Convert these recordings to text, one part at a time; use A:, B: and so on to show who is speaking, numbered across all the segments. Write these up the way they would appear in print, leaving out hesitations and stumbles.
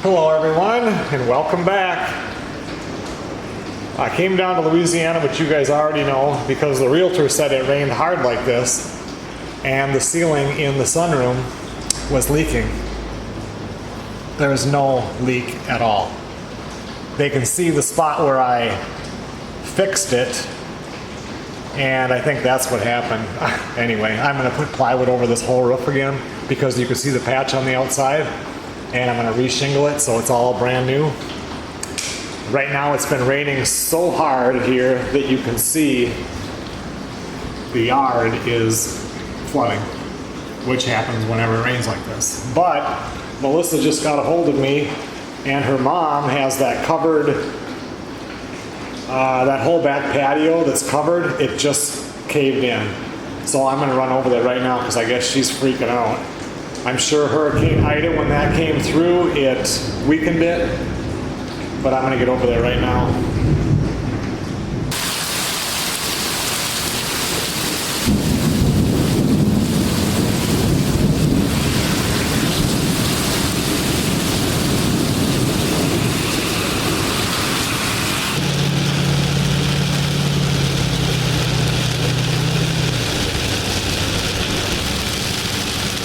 A: Hello everyone, and welcome back. I came down to Louisiana, which you guys already know, because the realtor said it rained hard like this, and the ceiling in the sunroom was leaking. There's no leak at all. They can see the spot where I fixed it, and I think that's what happened. Anyway, I'm going to put plywood over this whole roof again because you can see the patch on the outside, and I'm going to re-shingle it so it's all brand new. Right now it's been raining so hard here that you can see the yard is flooding, which happens whenever it rains like this. But Melissa just got a hold of me, and her mom has that covered, that whole back patio that's covered, it just caved in. So I'm gonna run over there right now because I guess she's freaking out. I'm sure Hurricane Ida, when that came through, it weakened it, but I'm gonna get over there right now.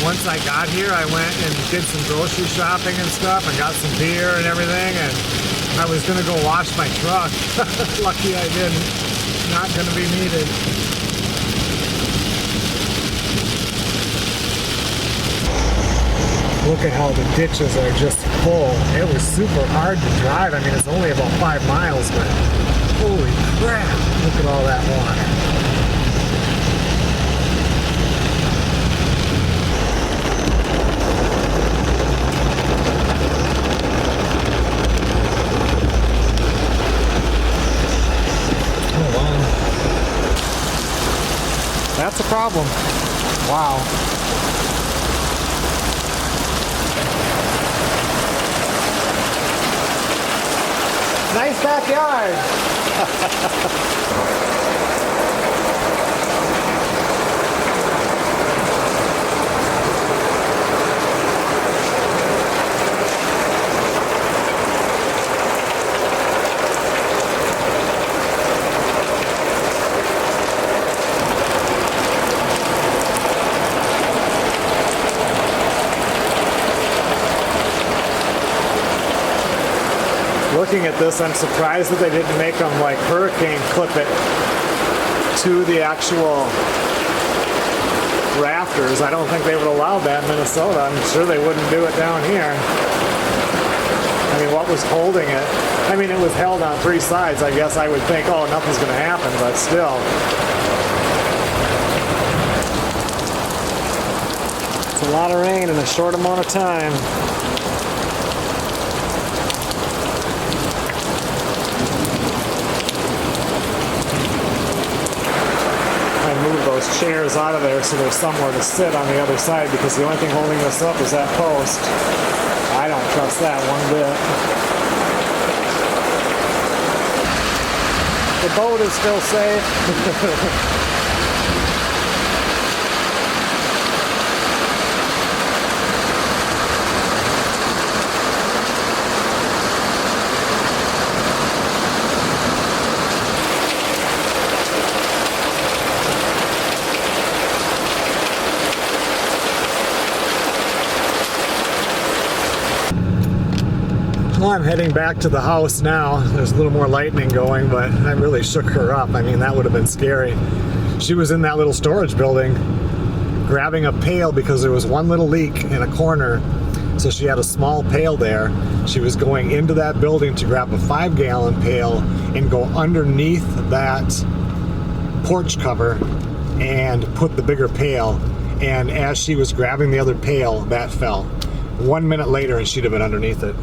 A: Once I got here, I went and did some grocery shopping and stuff and got some beer and everything, and I was gonna go wash my truck. Lucky I didn't. Not gonna be needed. Look at how the ditches are just full. It was super hard to drive. I mean, it's only about 5 miles, but holy crap, look at all that water. That's a problem. Wow. Nice backyard. Looking at this, I'm surprised that they didn't make them like hurricane clip it to the actual rafters. I don't think they would allow that in Minnesota. I'm sure they wouldn't do it down here. I mean, what was holding it? I mean, it was held on 3 sides. I guess I would think, oh, nothing's going to happen, but still. It's a lot of rain in a short amount of time. Move those chairs out of there so there's somewhere to sit on the other side, because the only thing holding this up is that post. I don't trust that one bit. The boat is still safe. Well, I'm heading back to the house now. There's a little more lightning going, but I really shook her up. I mean, that would have been scary. She was in that little storage building grabbing a pail because there was one little leak in a corner. So she had a small pail there. She was going into that building to grab a 5-gallon pail and go underneath that porch cover and put the bigger pail. And as she was grabbing the other pail, that fell. 1 minute later, and she'd have been underneath it.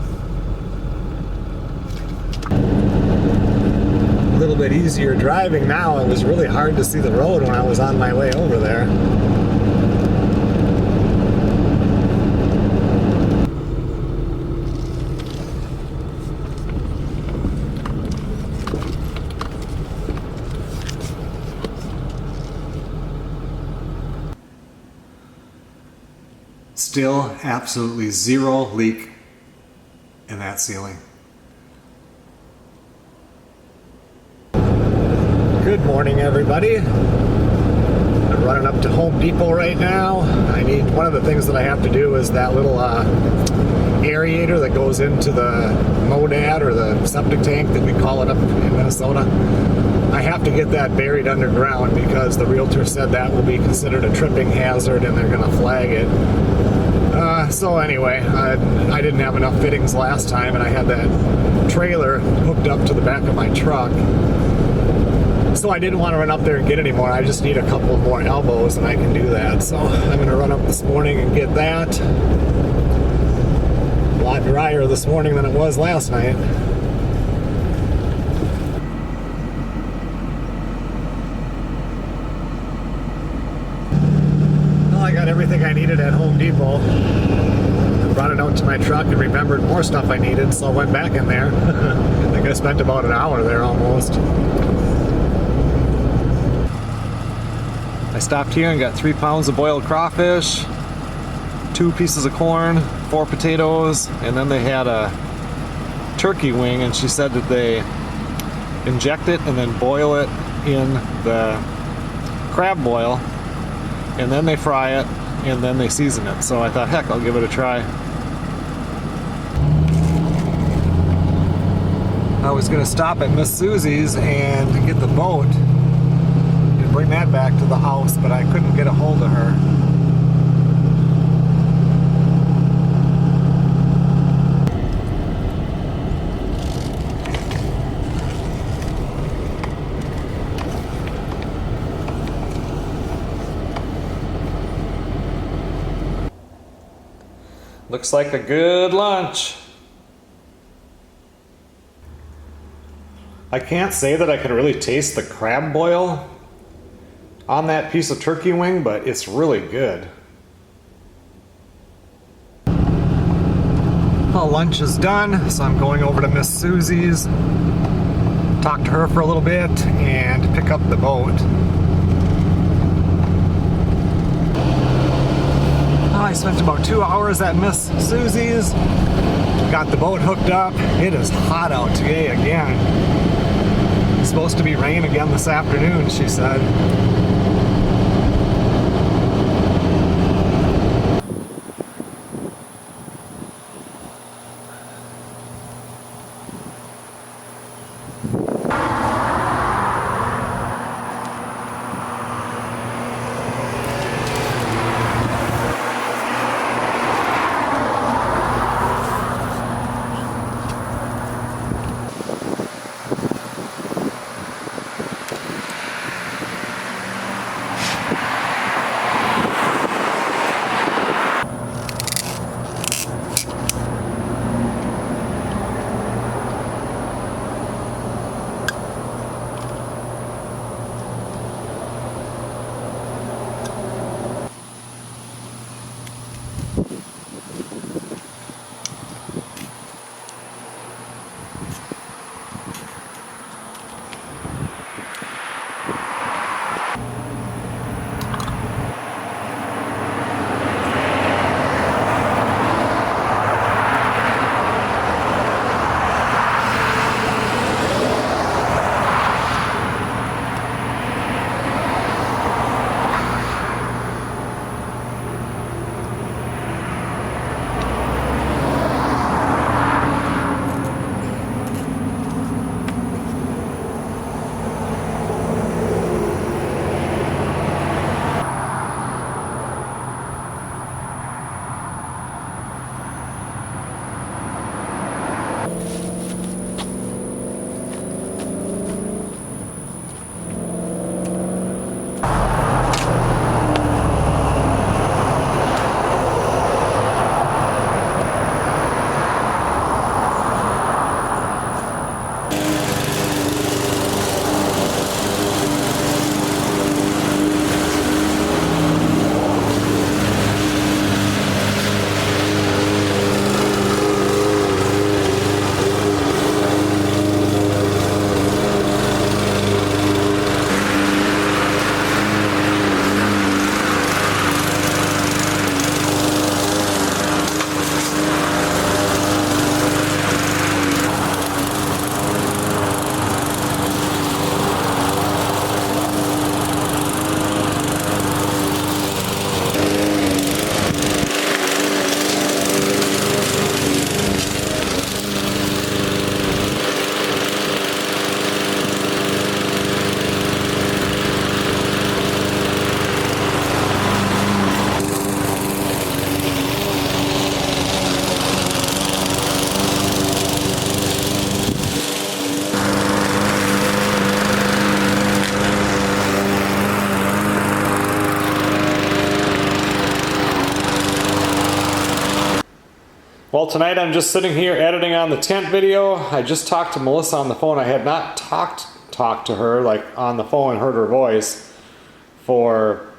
A: A little bit easier driving now. It was really hard to see the road when I was on my way over there. Still absolutely zero leak in that ceiling. Good morning, everybody. I'm running up to Home Depot right now. One of the things that I have to do is that little aerator that goes into the monad or the septic tank that we call it up in Minnesota. I have to get that buried underground because the realtor said that will be considered a tripping hazard and they're going to flag it. So anyway, I didn't have enough fittings last time and I had that trailer hooked up to the back of my truck. So I didn't want to run up there and get any more. I just need a couple more elbows and I can do that. So I'm going to run up this morning and get that. A lot drier this morning than it was last night. Well, I got everything I needed at Home Depot. I brought it out to my truck and remembered more stuff I needed, so I went back in there. I think I spent about an hour there almost. I stopped here and got 3 pounds of boiled crawfish, 2 pieces of corn, 4 potatoes, and then they had a turkey wing, and she said that they inject it and then boil it in the crab boil, and then they fry it, and then they season it. So I thought, heck, I'll give it a try. I was going to stop at Miss Susie's and get the boat, bring that back to the house, but I couldn't get a hold of her. Looks like a good lunch. I can't say that I could really taste the crab boil on that piece of turkey wing, but it's really good. Well, lunch is done, so I'm going over to Miss Susie's, talk to her for a little bit, and pick up the boat. I spent about 2 hours at Miss Susie's, got the boat hooked up. It is hot out today again. It's supposed to be rain again this afternoon, she said. Well, tonight I'm just sitting here editing on the tent video. I just talked to Melissa on the phone. I had not talked to her like on the phone and heard her voice for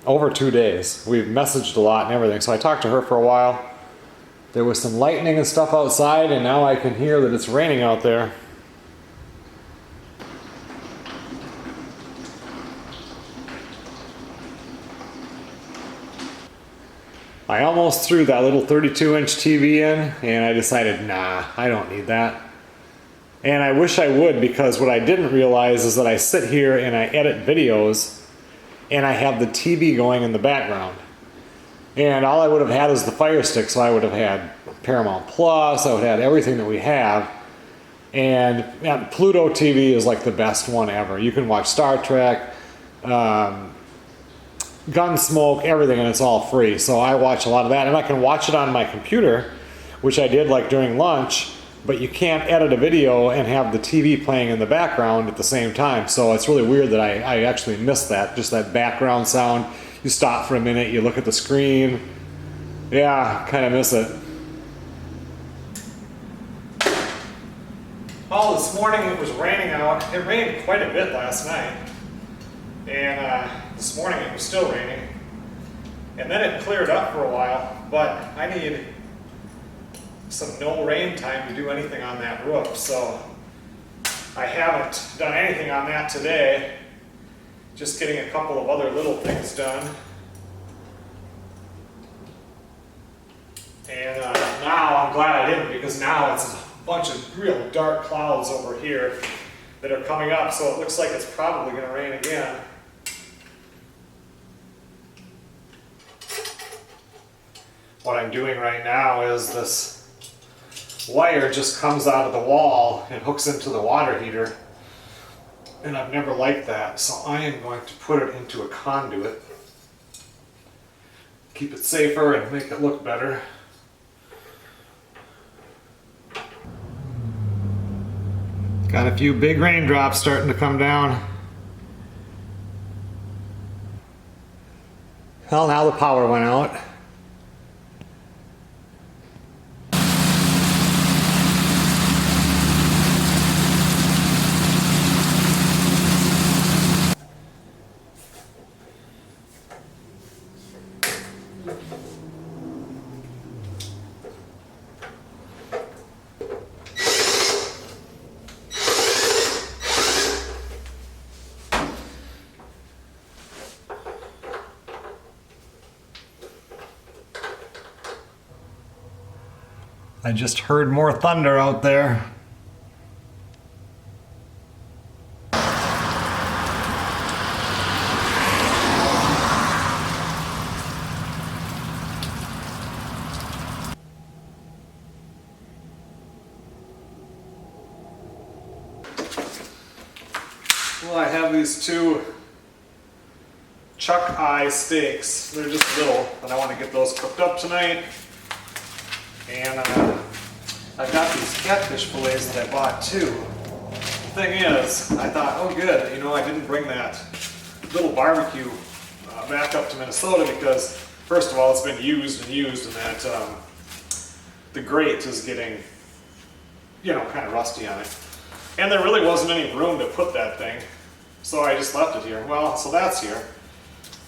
A: over 2 days. We've messaged a lot and everything, so I talked to her for a while. There was some lightning and stuff outside, and now I can hear that it's raining out there. I almost threw that little 32-inch TV in, and I decided, nah, I don't need that. And I wish I would, because what I didn't realize is that I sit here and I edit videos, and I have the TV going in the background. And all I would have had is the Fire Stick, so I would have had Paramount Plus, I would have had everything that we have. And Pluto TV is like the best one ever. You can watch Star Trek, Gunsmoke, everything, and it's all free. So I watch a lot of that, and I can watch it on my computer, which I did like during lunch, but you can't edit a video and have the TV playing in the background at the same time. So it's really weird that I actually missed that, just that background sound. You stop for a minute, you look at the screen. Yeah, kind of miss it. Well, this morning it was raining out. It rained quite a bit last night. And this morning it was still raining. And then it cleared up for a while, but I need some no rain time to do anything on that roof. So I haven't done anything on that today. Just getting a couple of other little things done. And now I'm glad I didn't, because now it's a bunch of real dark clouds over here that are coming up, so it looks like it's probably going to rain again. What I'm doing right now is this wire just comes out of the wall and hooks into the water heater. And I've never liked that, so I am going to put it into a conduit. Keep it safer and make it look better. Got a few big raindrops starting to come down. Well, now the power went out. I just heard more thunder out there. Well, I have these two chuck eye steaks. They're just little, but I want to get those cooked up tonight. And I've got these catfish fillets that I bought too. The thing is, I thought, oh good, you know, I didn't bring that little barbecue back up to Minnesota because, first of all, it's been used and that the grate is getting, you know, kind of rusty on it. And there really wasn't any room to put that thing, so I just left it here. Well, so that's here.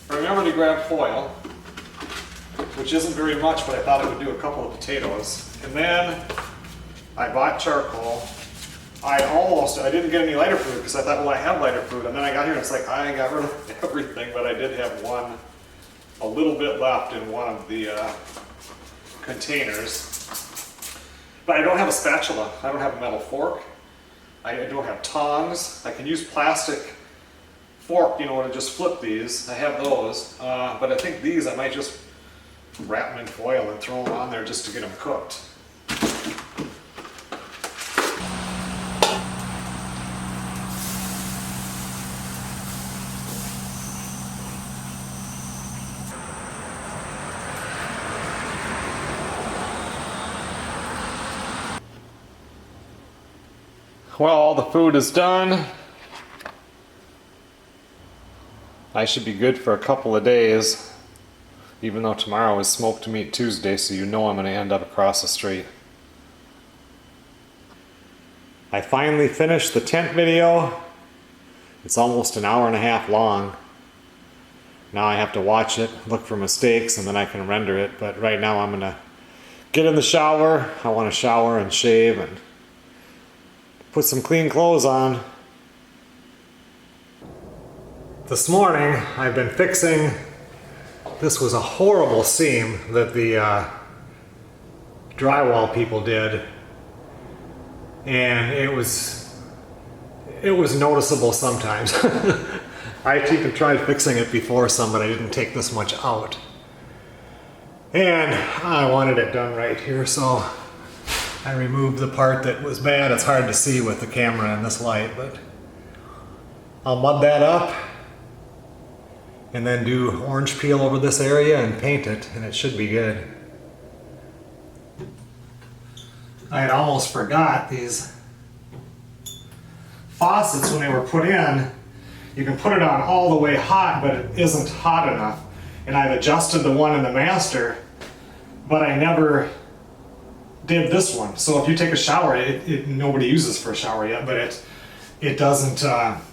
A: Remember to grab foil, which isn't very much, but I thought it would do a couple of potatoes. And then I bought charcoal. I didn't get any lighter fluid because I thought, well, I have lighter fluid. And then I got here and it's like, I got rid of everything, but I did have a little bit left in one of the containers. But I don't have a spatula. I don't have a metal fork. I don't have tongs. I can use plastic fork, you know, to just flip these. I have those. But I think these, I might just wrap them in foil and throw them on there just to get them cooked. Well, all the food is done. I should be good for a couple of days. even though tomorrow is Smoked Meat Tuesday, so you know I'm going to end up across the street. I finally finished the tent video. It's almost an hour and a half long. Now I have to watch it, look for mistakes, and then I can render it. But right now I'm going to get in the shower. I want to shower and shave and put some clean clothes on. This morning I've been fixing, this was a horrible seam that the drywall people did. And it was noticeable sometimes. I even tried fixing it before some, but I didn't take this much out. And I wanted it done right here, so I removed the part that was bad. It's hard to see with the camera in this light, but I'll mud that up and then do orange peel over this area and paint it, and it should be good. I had almost forgot these faucets when they were put in. You can put it on all the way hot, but it isn't hot enough. And I've adjusted the one in the master, but I never did this one. So if you take a shower, nobody uses for a shower yet, but it doesn't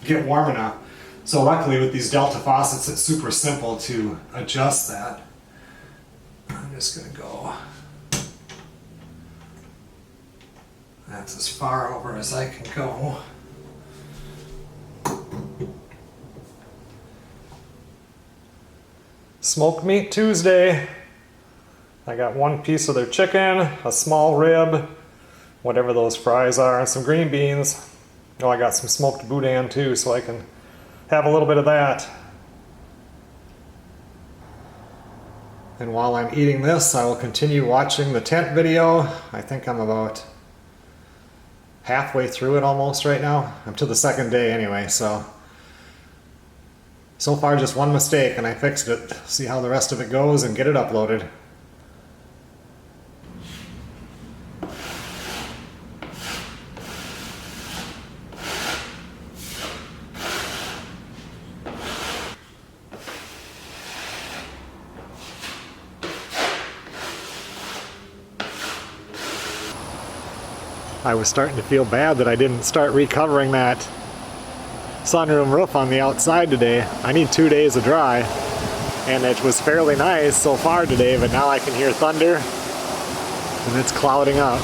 A: get warm enough. So luckily with these Delta faucets, it's super simple to adjust that. I'm just gonna go. That's as far over as I can go. Smoked Meat Tuesday. I got one piece of their chicken, a small rib, whatever those fries are, and some green beans. Oh, I got some smoked boudin too, so I can have a little bit of that. And while I'm eating this, I will continue watching the tent video. I think I'm about halfway through it almost right now. I'm to the second day anyway, so far just one mistake and I fixed it. See how the rest of it goes and get it uploaded. I was starting to feel bad that I didn't start recovering that sunroom roof on the outside today. I need 2 days of dry, and it was fairly nice so far today, but now I can hear thunder and it's clouding up.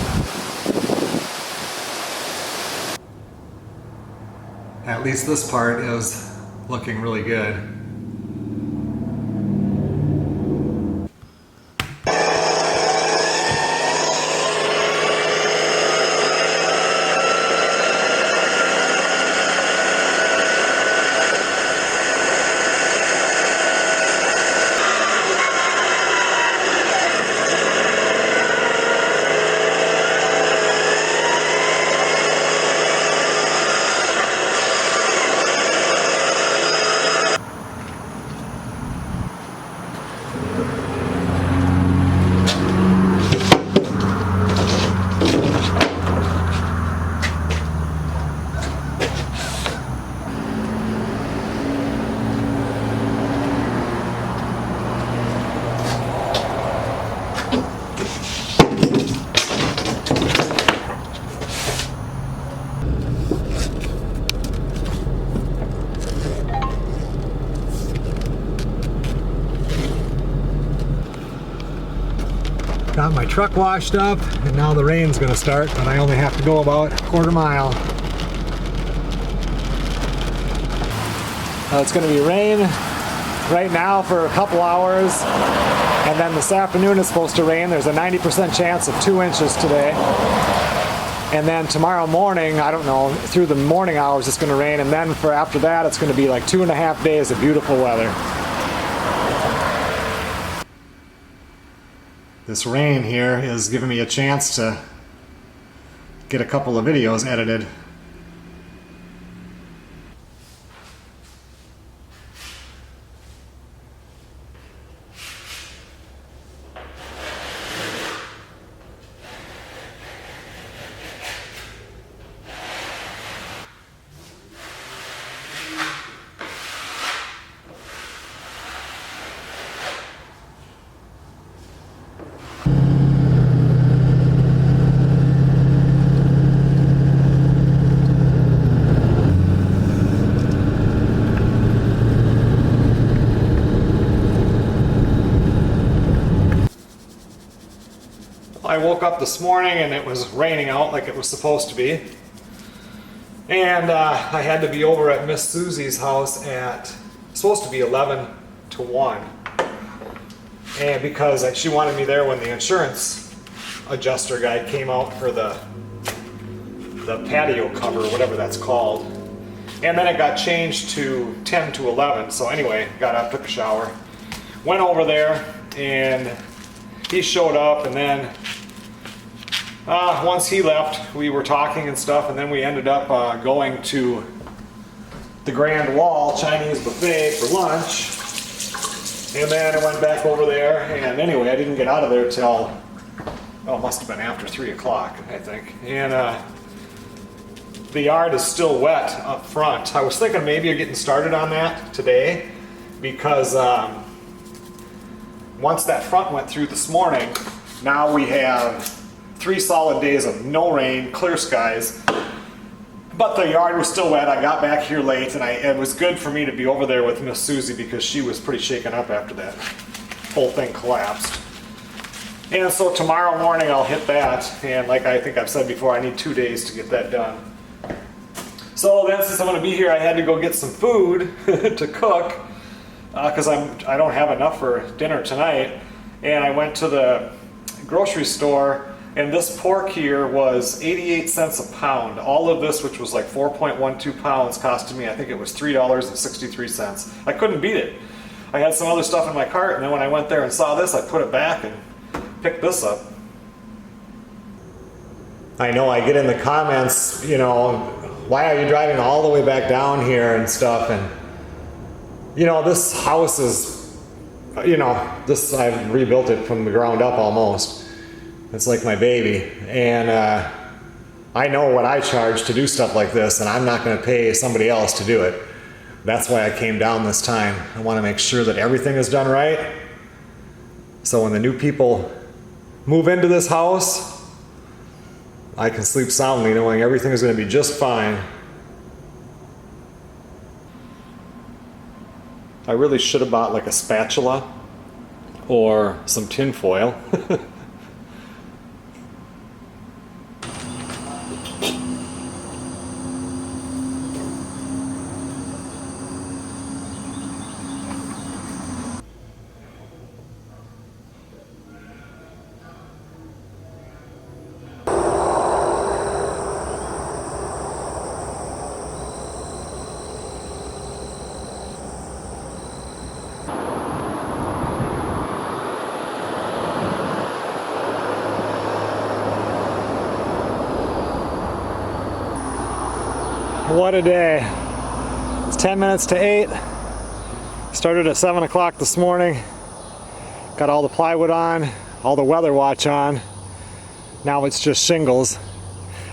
A: At least this part is looking really good. Got my truck washed up, and now the rain's gonna start, but I only have to go about a quarter mile. It's gonna be rain right now for a couple hours, and then this afternoon it's supposed to rain. There's a 90% chance of 2 inches today. And then tomorrow morning, I don't know, through the morning hours it's gonna rain, and then for after that it's gonna be like 2.5 days of beautiful weather. This rain here is giving me a chance to get a couple of videos edited. I woke up this morning and it was raining out like it was supposed to be. And I had to be over at Miss Susie's house at, supposed to be 11 to 1. And because she wanted me there when the insurance adjuster guy came out for the patio cover, whatever that's called. And then it got changed to 10 to 11. So anyway, got up, took a shower, went over there, and he showed up, and then once he left, we were talking and stuff, and then we ended up going to the Grand Wall Chinese buffet for lunch. And then I went back over there, and anyway, I didn't get out of there till, oh, it must have been after 3 o'clock, I think. And the yard is still wet up front. I was thinking maybe of getting started on that today, because once that front went through this morning, now we have 3 solid days of no rain, clear skies. But the yard was still wet. I got back here late, and it was good for me to be over there with Miss Susie because she was pretty shaken up after that whole thing collapsed. And so tomorrow morning I'll hit that, and like I think I've said before, I need 2 days to get that done. So then, since I'm going to be here, I had to go get some food to cook because I don't have enough for dinner tonight. And I went to the grocery store, and this pork here was 88 cents a pound. All of this, which was like 4.12 pounds, costed me, I think it was $3.63. I couldn't beat it. I had some other stuff in my cart, and then when I went there and saw this, I put it back and picked this up. I know I get in the comments, you know, why are you driving all the way back down here and stuff? And you know, this house is, you know, this, I've rebuilt it from the ground up almost. It's like my baby. And I know what I charge to do stuff like this, and I'm not going to pay somebody else to do it. That's why I came down this time. I want to make sure that everything is done right, so when the new people move into this house, I can sleep soundly knowing everything is going to be just fine. I really should have bought like a spatula or some tin foil. What a day. It's 10 minutes to 8. Started at 7 o'clock this morning. Got all the plywood on, all the weather watch on. Now it's just shingles.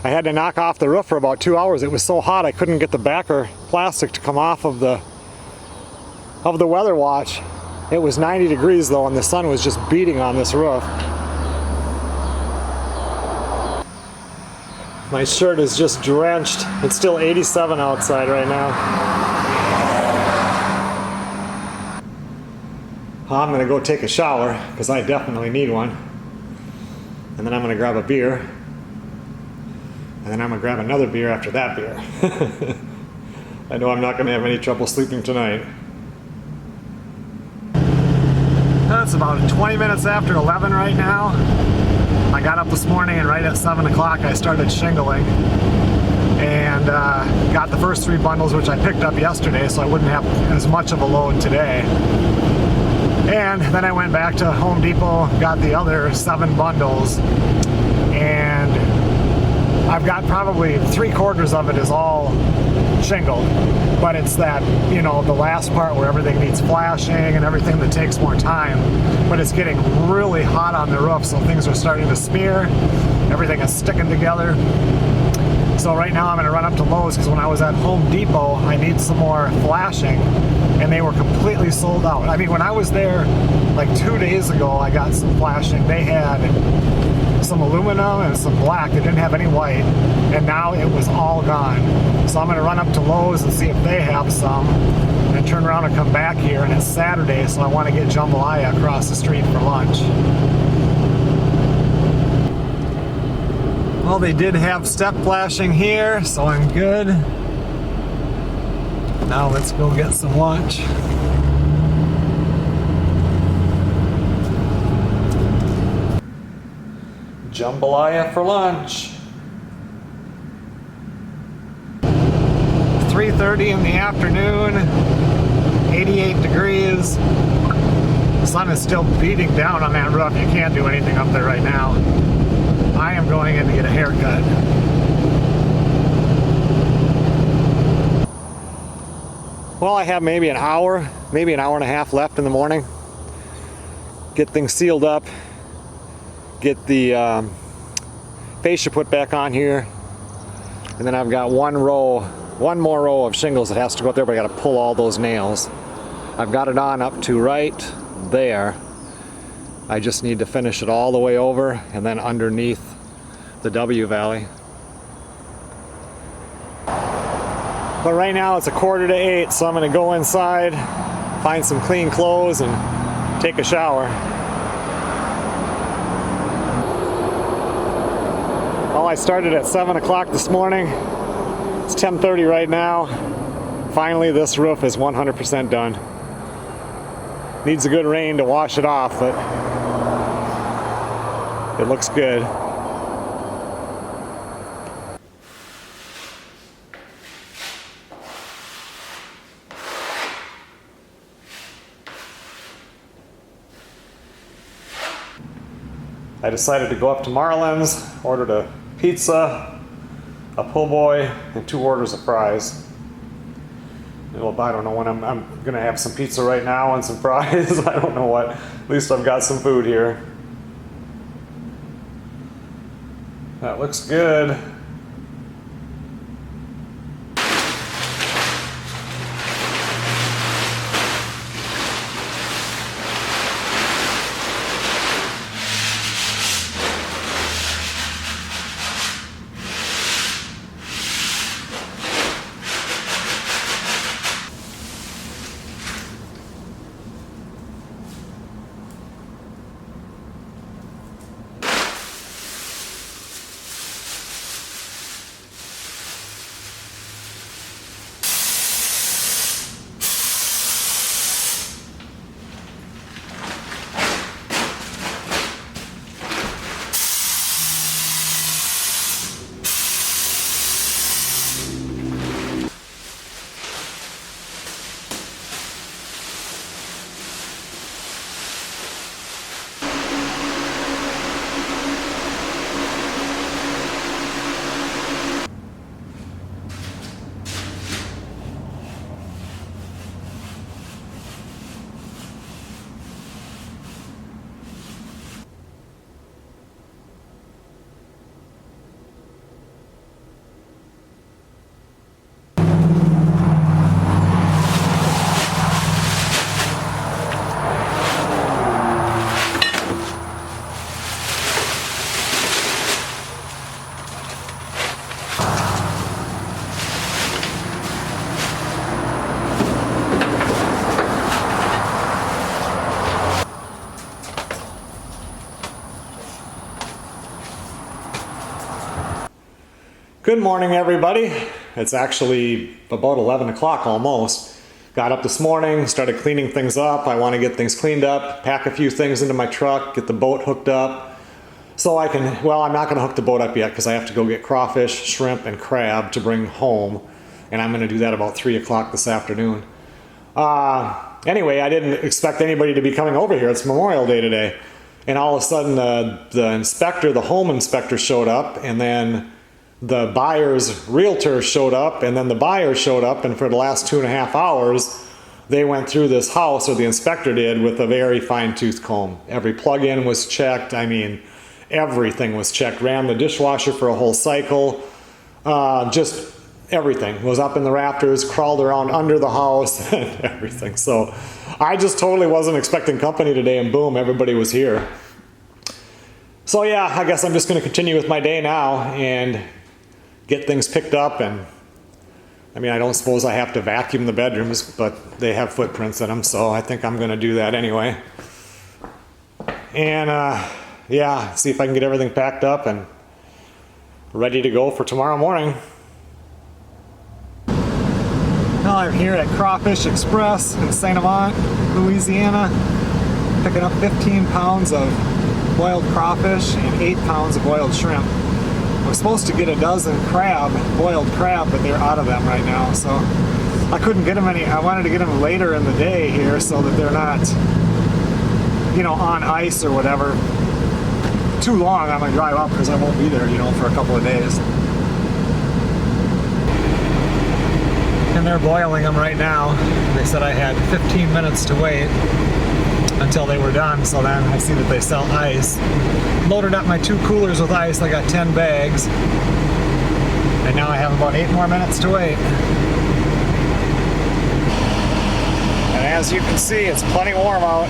A: I had to knock off the roof for about 2 hours. It was so hot I couldn't get the backer plastic to come off of the weather watch. It was 90 degrees though, and the sun was just beating on this roof. My shirt is just drenched. It's still 87 outside right now. I'm gonna go take a shower because I definitely need one. And then I'm gonna grab a beer. And then I'm gonna grab another beer after that beer. I know I'm not gonna have any trouble sleeping tonight. It's about 20 minutes after 11 right now. I got up this morning, and right at 7 o'clock I started shingling, and got the first 3 bundles, which I picked up yesterday, so I wouldn't have as much of a load today. And then I went back to Home Depot, got the other 7 bundles, and I've got probably 3/4 of it is all shingled, but it's that, you know, the last part where everything needs flashing and everything that takes more time. But it's getting really hot on the roof, so things are starting to smear. Everything is sticking together. So right now I'm going to run up to Lowe's, because when I was at Home Depot I need some more flashing, and they were completely sold out. I mean, when I was there like 2 days ago, I got some flashing. They had some aluminum and some black. They didn't have any white, and now it was all gone. So I'm going to run up to Lowe's and see if they have some, and turn around and come back here. And it's Saturday, so I want to get jambalaya across the street for lunch. Well, they did have step flashing here, so I'm good. Now let's go get some lunch. Jambalaya for lunch. 3:30 in the afternoon, 88 degrees. The sun is still beating down on that roof. You can't do anything up there right now. I am going in to get a haircut. Well, I have maybe an hour and a half left in the morning. Get things sealed up. Get the fascia put back on here. And then I've got one more row of shingles that has to go up there, but I got to pull all those nails. I've got it on up to right there. I just need to finish it all the way over and then underneath the W valley. But right now it's 7:45, so I'm going to go inside, find some clean clothes, and take a shower. Well, I started at 7 o'clock this morning. It's 10:30 right now. Finally, this roof is 100% done. Needs a good rain to wash it off, but it looks good. I decided to go up to Marlin's, ordered a pizza, a po' boy, and 2 orders of fries. Well, I don't know when I'm gonna have some pizza right now and some fries. I don't know what. At least I've got some food here. That looks good. Good morning, everybody. It's actually about 11 o'clock almost. Got up this morning, started cleaning things up. I want to get things cleaned up, pack a few things into my truck, get the boat hooked up. So I can, well, I'm not going to hook the boat up yet because I have to go get crawfish, shrimp, and crab to bring home. And I'm going to do that about 3 o'clock this afternoon. Anyway, I didn't expect anybody to be coming over here. It's Memorial Day today. And all of a sudden the inspector, the home inspector showed up, and then the buyer's realtor showed up, and then the buyer showed up, and for the last 2.5 hours, they went through this house, or the inspector did, with a very fine-tooth comb. Every plug-in was checked. I mean, everything was checked. Ran the dishwasher for a whole cycle. Just everything was up in the rafters, crawled around under the house, and everything. So I just totally wasn't expecting company today, and boom, everybody was here. So yeah, I guess I'm just going to continue with my day now and get things picked up. And I mean, I don't suppose I have to vacuum the bedrooms, but they have footprints in them, so I think I'm going to do that anyway. And yeah, see if I can get everything packed up and ready to go for tomorrow morning. Now I'm here at Crawfish Express in St. Amant, Louisiana, picking up 15 pounds of boiled crawfish and 8 pounds of boiled shrimp. We're supposed to get a dozen boiled crab, but they're out of them right now, so I couldn't get them any. I wanted to get them later in the day here so that they're not, you know, on ice or whatever too long on my drive up, because I won't be there, you know, for a couple of days. And they're boiling them right now. They said I had 15 minutes to wait until they were done, so then I see that they sell ice. Loaded up my 2 coolers with ice. I got 10 bags, and now I have about 8 more minutes to wait. And as you can see, it's plenty warm out.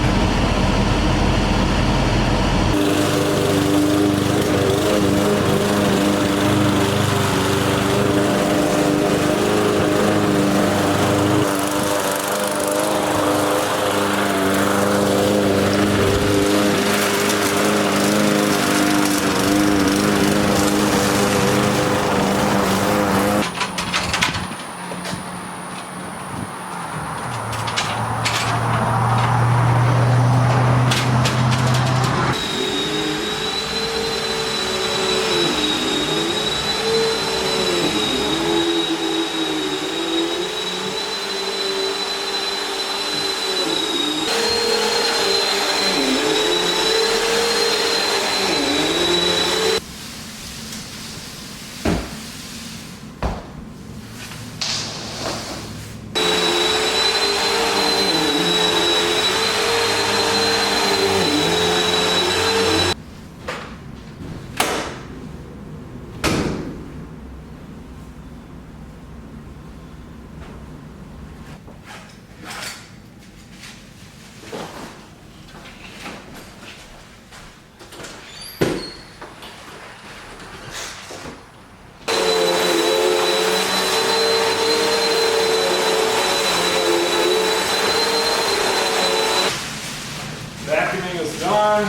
A: Vacuuming is done.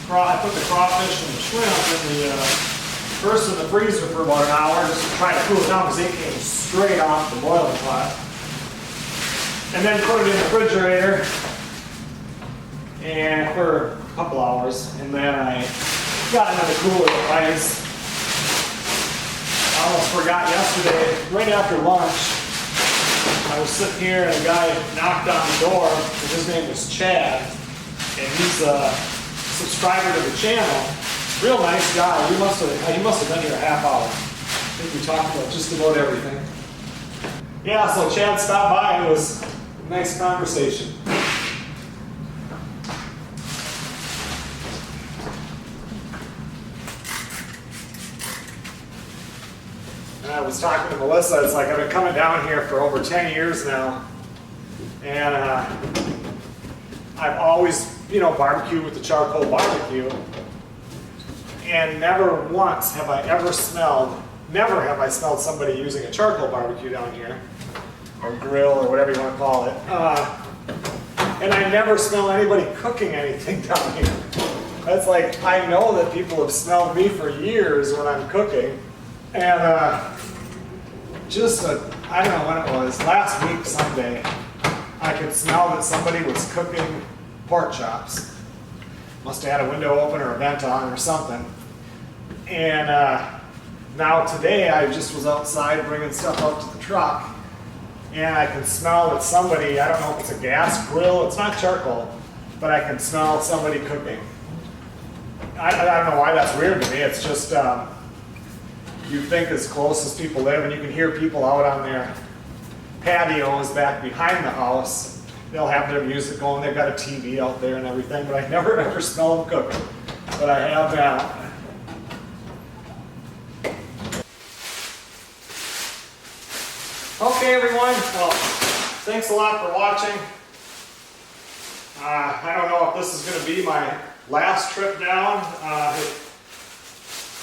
A: I put the crawfish and the shrimp first in the freezer for about an hour just to try to cool it down, because they came straight off the boiling pot. And then put it in the refrigerator and for a couple hours. And then I got another cooler of ice. I almost forgot yesterday, right after lunch, I was sitting here and a guy knocked on the door, and his name was Chad, and he's a subscriber to the channel. Real nice guy. He must have been here a half hour. I think we talked about just about everything. Yeah, so Chad stopped by. It was a nice conversation. And I was talking to Melissa. It's like I've been coming down here for over 10 years now, and I've always, you know, barbecued with the charcoal barbecue. And never once have I ever smelled, never have I smelled somebody using a charcoal barbecue down here, or grill, or whatever you want to call it. And I never smell anybody cooking anything down here. That's like, I know that people have smelled me for years when I'm cooking. And I don't know when it was, last week Sunday, I could smell that somebody was cooking pork chops. Must have had a window open or a vent on or something. And now today I just was outside bringing stuff up to the truck, and I can smell that somebody, I don't know if it's a gas grill, it's not charcoal, but I can smell somebody cooking. I don't know why that's weird to me. It's just, you think as close as people live, and you can hear people out on their patios back behind the house. They'll have their music going, they've got a TV out there and everything, but I never ever smell them cooking. But I have now. Okay, everyone. Well, thanks a lot for watching. I don't know if this is going to be my last trip down.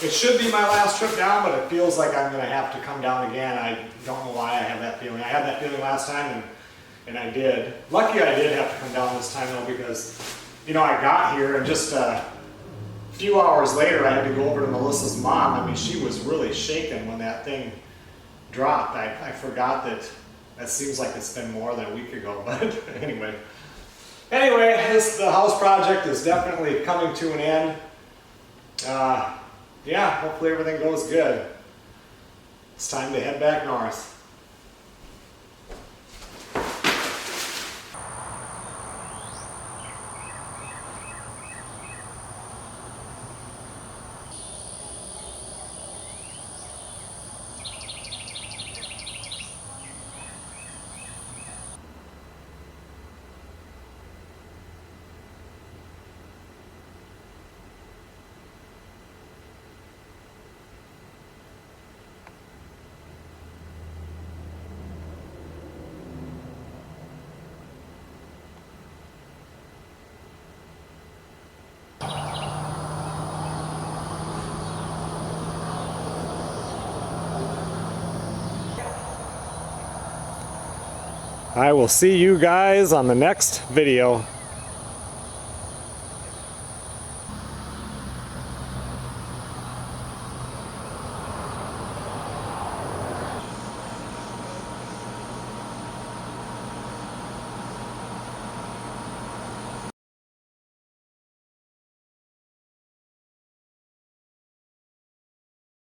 A: It should be my last trip down, but it feels like I'm going to have to come down again. I don't know why I have that feeling. I had that feeling last time, and I did. Lucky I did have to come down this time, though, because, you know, I got here and just A few hours later, I had to go over to Melissa's mom. I mean, she was really shaken when that thing dropped. I forgot that seems like it's been more than a week ago, but anyway. The house project is definitely coming to an end. Yeah, hopefully everything goes good. It's time to head back north. I will see you guys on the next video.